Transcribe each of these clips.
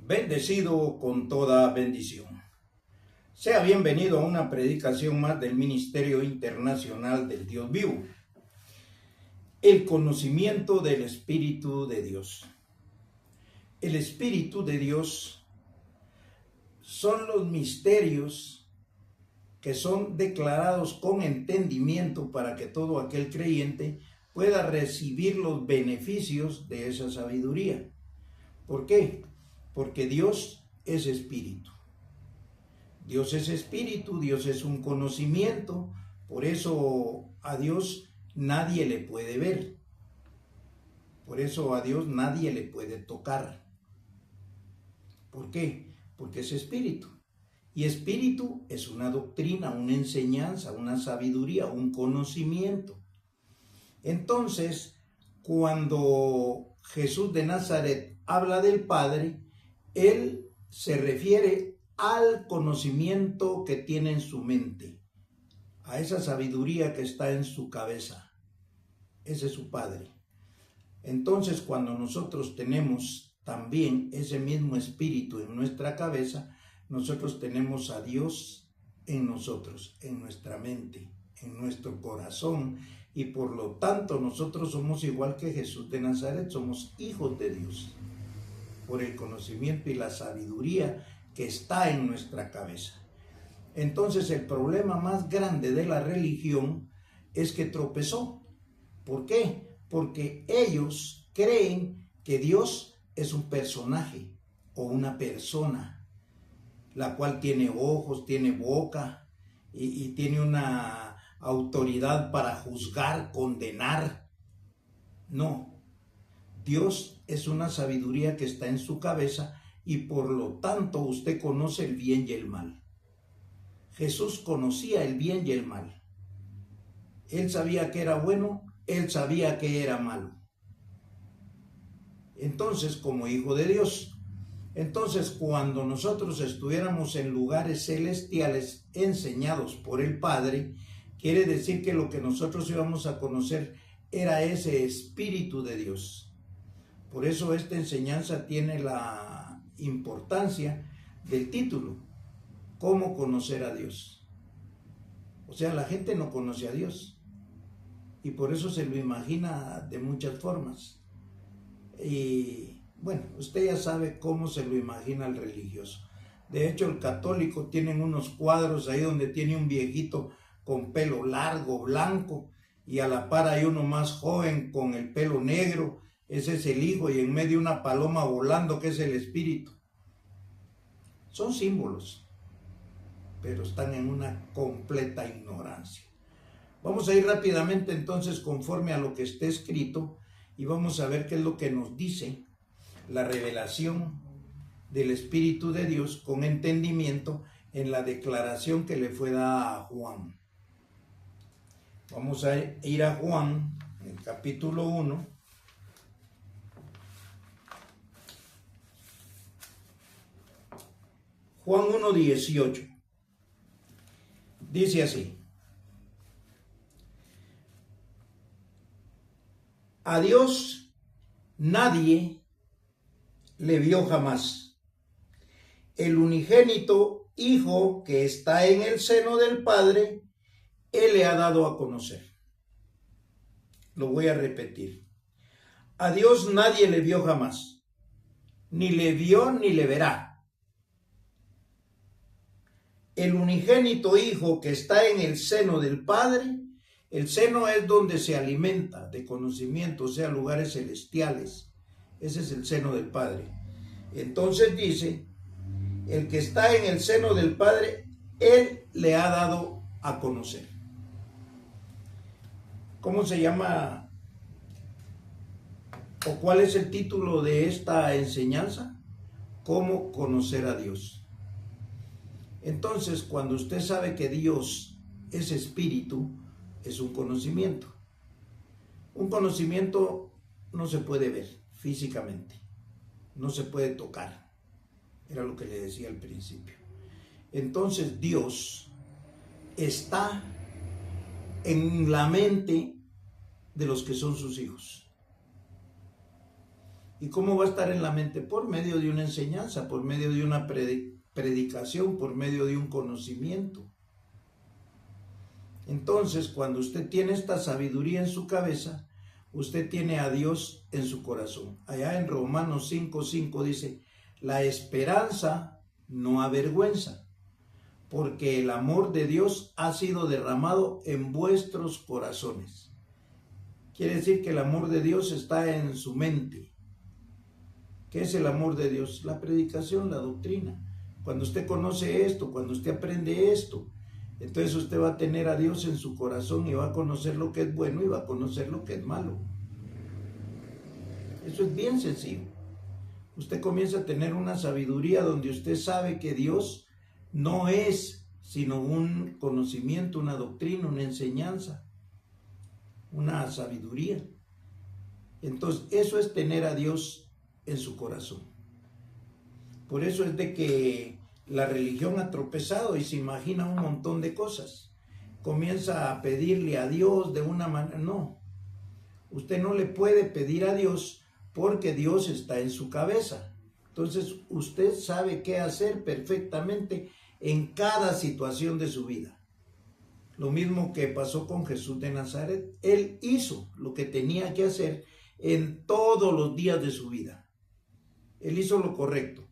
Bendecido con toda bendición. Sea bienvenido a una predicación más del Ministerio Internacional del Dios Vivo. El conocimiento del Espíritu de Dios. El Espíritu de Dios son los misterios que son declarados con entendimiento para que todo aquel creyente pueda recibir los beneficios de esa sabiduría. ¿Por qué? Porque Dios es espíritu. Dios es espíritu, Dios es un conocimiento, por eso a Dios nadie le puede ver. Por eso a Dios nadie le puede tocar. ¿Por qué? Porque es espíritu. Y espíritu es una doctrina, una enseñanza, una sabiduría, un conocimiento. Entonces, cuando Jesús de Nazaret habla del Padre, Él se refiere al conocimiento que tiene en su mente, a esa sabiduría que está en su cabeza. Ese es su Padre. Entonces, cuando nosotros tenemos también ese mismo espíritu en nuestra cabeza, nosotros tenemos a Dios en nosotros, en nuestra mente, en nuestro corazón, y por lo tanto nosotros somos igual que Jesús de Nazaret, somos hijos de Dios, por el conocimiento y la sabiduría que está en nuestra cabeza. Entonces el problema más grande de la religión es que tropezó. ¿Por qué? Porque ellos creen que Dios es un personaje o una persona, la cual tiene ojos, tiene boca y tiene una autoridad para juzgar, condenar. No, Dios es una sabiduría que está en su cabeza y por lo tanto usted conoce el bien y el mal. Jesús conocía el bien y el mal. Él sabía que era bueno, él sabía que era malo. Entonces, como hijo de Dios, cuando nosotros estuviéramos en lugares celestiales enseñados por el Padre, quiere decir que lo que nosotros íbamos a conocer era ese Espíritu de Dios. Por eso esta enseñanza tiene la importancia del título, ¿cómo conocer a Dios? O sea, la gente no conoce a Dios y por eso se lo imagina de muchas formas. Y bueno, usted ya sabe cómo se lo imagina el religioso. De hecho, el católico tienen unos cuadros ahí donde tiene un viejito con pelo largo, blanco, y a la par hay uno más joven con el pelo negro. Ese es el Hijo, y en medio una paloma volando, que es el Espíritu. Son símbolos, pero están en una completa ignorancia. Vamos a ir rápidamente entonces conforme a lo que esté escrito y vamos a ver qué es lo que nos dice la revelación del Espíritu de Dios con entendimiento en la declaración que le fue dada a Juan. Vamos a ir a Juan, en el capítulo 1. Juan 1:18. Dice así: a Dios nadie le vio jamás. El unigénito Hijo que está en el seno del Padre, Él le ha dado a conocer. Lo voy a repetir. A Dios nadie le vio jamás, ni le vio ni le verá. El unigénito Hijo que está en el seno del Padre, el seno es donde se alimenta de conocimiento, o sea, lugares celestiales. Ese es el seno del Padre. Entonces dice, el que está en el seno del Padre, Él le ha dado a conocer. ¿Cómo se llama o cuál es el título de esta enseñanza? ¿Cómo conocer a Dios? Entonces, cuando usted sabe que Dios es espíritu, es un conocimiento. Un conocimiento no se puede ver físicamente, no se puede tocar. Era lo que le decía al principio. Entonces, Dios está en la mente de los que son sus hijos. ¿Y cómo va a estar en la mente? Por medio de una enseñanza, por medio de una predicación, por medio de un conocimiento. Entonces, cuando usted tiene esta sabiduría en su cabeza, usted tiene a Dios en su corazón. Allá en Romanos 5:5 dice, la esperanza no avergüenza, porque el amor de Dios ha sido derramado en vuestros corazones. Quiere decir que el amor de Dios está en su mente. ¿Qué es el amor de Dios? La predicación, la doctrina. Cuando usted conoce esto, cuando usted aprende esto, entonces usted va a tener a Dios en su corazón y va a conocer lo que es bueno y va a conocer lo que es malo. Eso es bien sencillo. Usted comienza a tener una sabiduría donde usted sabe que Dios no es sino un conocimiento, una doctrina, una enseñanza, una sabiduría. Entonces, eso es tener a Dios en su corazón. Por eso es de que la religión ha tropezado y se imagina un montón de cosas. Comienza a pedirle a Dios de una manera. No, usted no le puede pedir a Dios porque Dios está en su cabeza. Entonces usted sabe qué hacer perfectamente en cada situación de su vida. Lo mismo que pasó con Jesús de Nazaret. Él hizo lo que tenía que hacer en todos los días de su vida. Él hizo lo correcto,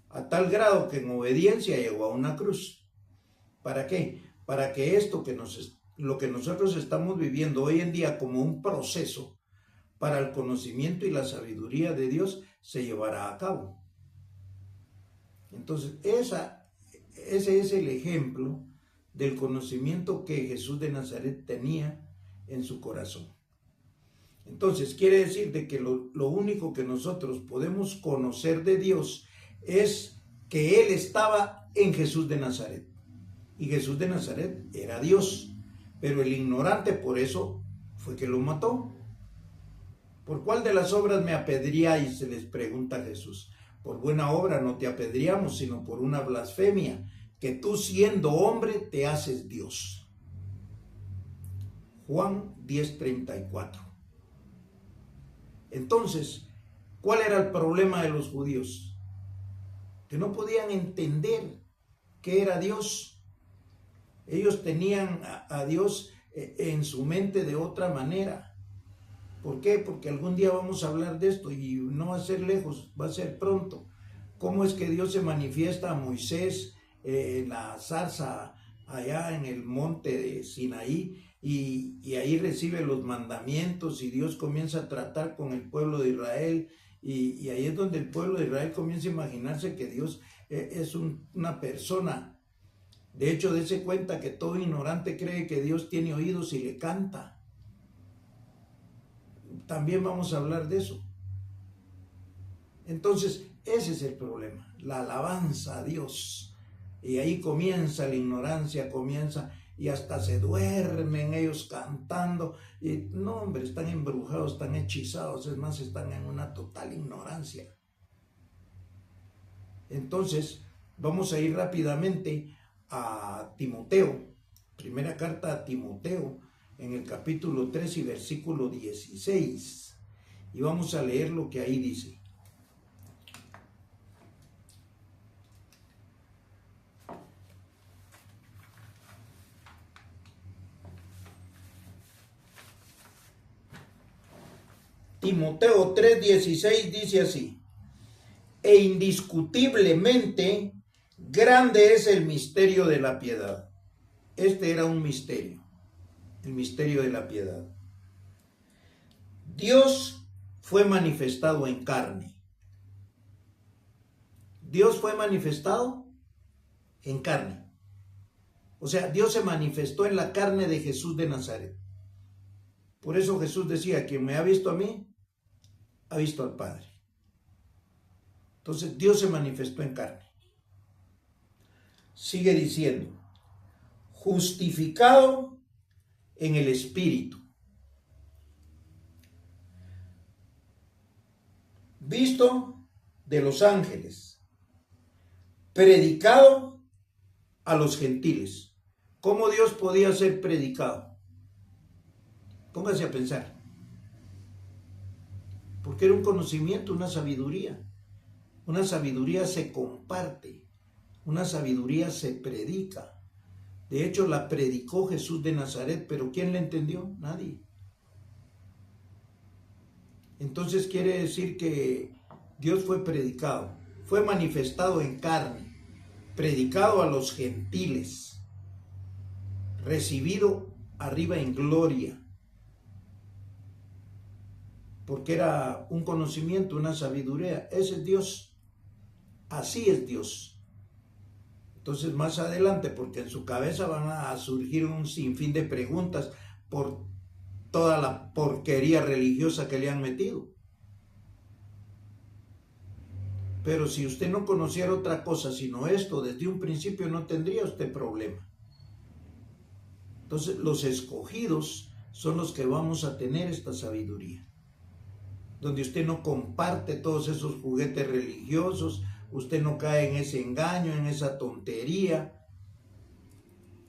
a tal grado que en obediencia llegó a una cruz. ¿Para qué? Para que esto lo que nosotros estamos viviendo hoy en día como un proceso para el conocimiento y la sabiduría de Dios se llevará a cabo. Entonces, ese es el ejemplo del conocimiento que Jesús de Nazaret tenía en su corazón. Entonces, quiere decir de que lo único que nosotros podemos conocer de Dios es que Él estaba en Jesús de Nazaret. Y Jesús de Nazaret era Dios. Pero el ignorante por eso fue que lo mató. ¿Por cuál de las obras me apedreáis? Se les pregunta Jesús. Por buena obra no te apedreamos, sino por una blasfemia, que tú siendo hombre te haces Dios. Juan 10:34. Entonces, ¿cuál era el problema de los judíos? Que no podían entender qué era Dios. Ellos tenían a Dios en su mente de otra manera. ¿Por qué? Porque algún día vamos a hablar de esto y no va a ser lejos, va a ser pronto. ¿Cómo es que Dios se manifiesta a Moisés en la zarza allá en el monte de Sinaí y ahí recibe los mandamientos y Dios comienza a tratar con el pueblo de Israel y ahí es donde el pueblo de Israel comienza a imaginarse que Dios es una persona? De hecho, dése cuenta que todo ignorante cree que Dios tiene oídos y le canta. También vamos a hablar de eso. Entonces, ese es el problema, la alabanza a Dios. Y ahí comienza la ignorancia, y hasta se duermen ellos cantando. Y no, hombre, están embrujados, están hechizados, es más, están en una total ignorancia. Entonces, vamos a ir rápidamente a Timoteo, primera carta a Timoteo, en el capítulo 3 y versículo 16. Y vamos a leer lo que ahí dice. Timoteo 3:16 dice así: e indiscutiblemente grande es el misterio de la piedad. Este era un misterio, el misterio de la piedad. Dios fue manifestado en carne. Dios fue manifestado en carne. O sea, Dios se manifestó en la carne de Jesús de Nazaret. Por eso Jesús decía: quien me ha visto a mí, ha visto al Padre. Entonces Dios se manifestó en carne. Sigue diciendo: justificado en el Espíritu, visto de los ángeles, predicado a los gentiles. ¿Cómo Dios podía ser predicado? Póngase a pensar. porque era un conocimiento, una sabiduría. Una sabiduría se comparte, una sabiduría se predica. De hecho, la predicó Jesús de Nazaret, pero ¿quién la entendió? Nadie. Entonces quiere decir que Dios fue predicado, fue manifestado en carne, predicado a los gentiles, recibido arriba en gloria, porque era un conocimiento, una sabiduría. Ese es Dios, así es Dios. Entonces más adelante, porque en su cabeza van a surgir un sinfín de preguntas por toda la porquería religiosa que le han metido. Pero si usted no conociera otra cosa sino esto desde un principio, no tendría usted problema. Entonces los escogidos son los que vamos a tener esta sabiduría, donde usted no comparte todos esos juguetes religiosos, usted no cae en ese engaño, en esa tontería.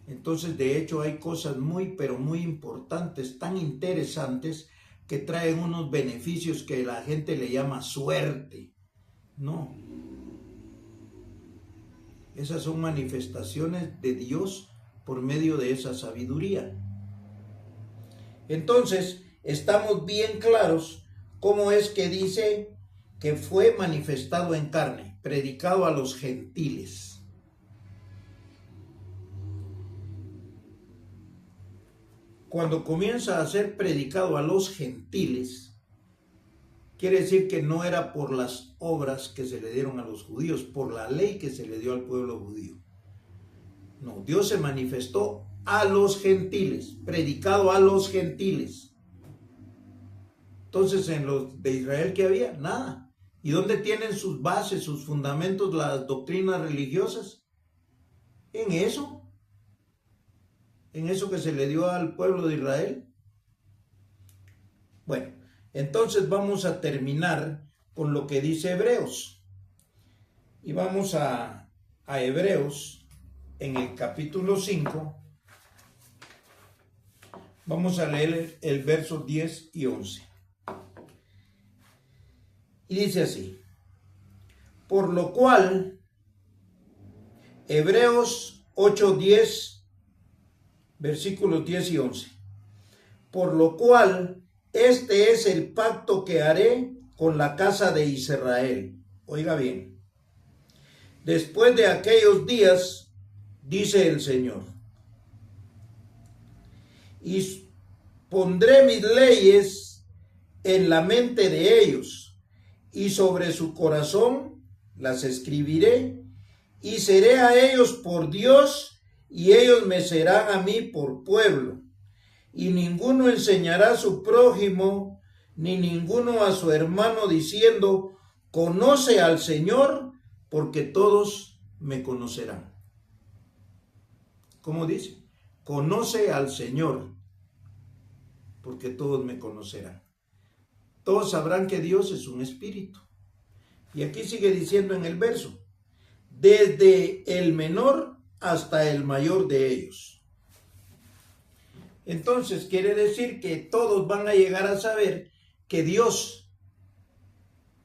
Entonces, de hecho, hay cosas muy, pero muy importantes, tan interesantes, que traen unos beneficios que la gente le llama suerte. No. Esas son manifestaciones de Dios por medio de esa sabiduría. Entonces, estamos bien claros cómo es que dice que fue manifestado en carne, predicado a los gentiles. Cuando comienza a ser predicado a los gentiles, quiere decir que no era por las obras que se le dieron a los judíos, por la ley que se le dio al pueblo judío. No, Dios se manifestó a los gentiles, predicado a los gentiles. Entonces, en los de Israel, ¿qué había? Nada. ¿Y dónde tienen sus bases, sus fundamentos, las doctrinas religiosas? En eso que se le dio al pueblo de Israel. Bueno, entonces vamos a terminar con lo que dice Hebreos. Y vamos a Hebreos en el capítulo 5. Vamos a leer el verso 10 y 11. Y dice así: por lo cual, Hebreos 8:10, versículos 10 y 11. Por lo cual, este es el pacto que haré con la casa de Israel. Oiga bien. Después de aquellos días, dice el Señor, y pondré mis leyes en la mente de ellos, y sobre su corazón las escribiré, y seré a ellos por Dios, y ellos me serán a mí por pueblo. Y ninguno enseñará a su prójimo, ni ninguno a su hermano, diciendo, conoce al Señor, porque todos me conocerán. ¿Cómo dice? Conoce al Señor, porque todos me conocerán. Todos sabrán que Dios es un espíritu. Y aquí sigue diciendo en el verso, desde el menor hasta el mayor de ellos. Entonces quiere decir que todos van a llegar a saber que Dios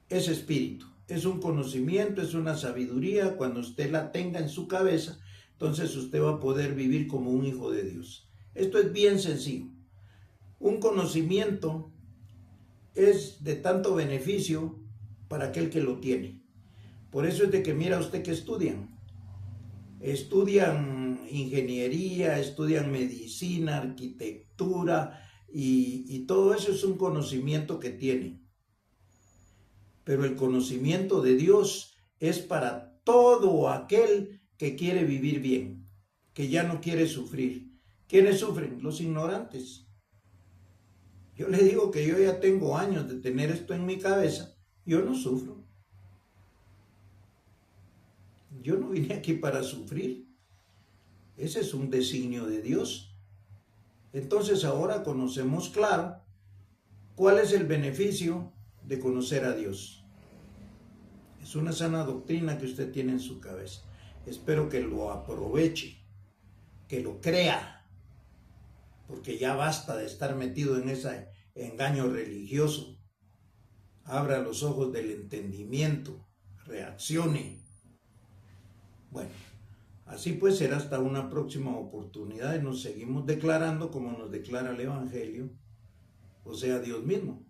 es espíritu, es un conocimiento, es una sabiduría. Cuando usted la tenga en su cabeza, entonces usted va a poder vivir como un hijo de Dios. Esto es bien sencillo. Un conocimiento es de tanto beneficio para aquel que lo tiene. Por eso es de que mira usted que estudian ingeniería, estudian medicina, arquitectura, y todo eso es un conocimiento que tienen. Pero el conocimiento de Dios es para todo aquel que quiere vivir bien, que ya no quiere sufrir. ¿Quiénes sufren? Los ignorantes. Yo le digo que yo ya tengo años de tener esto en mi cabeza, yo no sufro. Yo no vine aquí para sufrir. Ese es un designio de Dios. Entonces ahora conocemos claro cuál es el beneficio de conocer a Dios. Es una sana doctrina que usted tiene en su cabeza. Espero que lo aproveche, que lo crea, porque ya basta de estar metido en ese engaño religioso. abra los ojos del entendimiento, reaccione. Bueno, así pues será hasta una próxima oportunidad y nos seguimos declarando como nos declara el Evangelio, o sea, Dios mismo,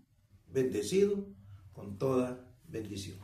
bendecido con toda bendición.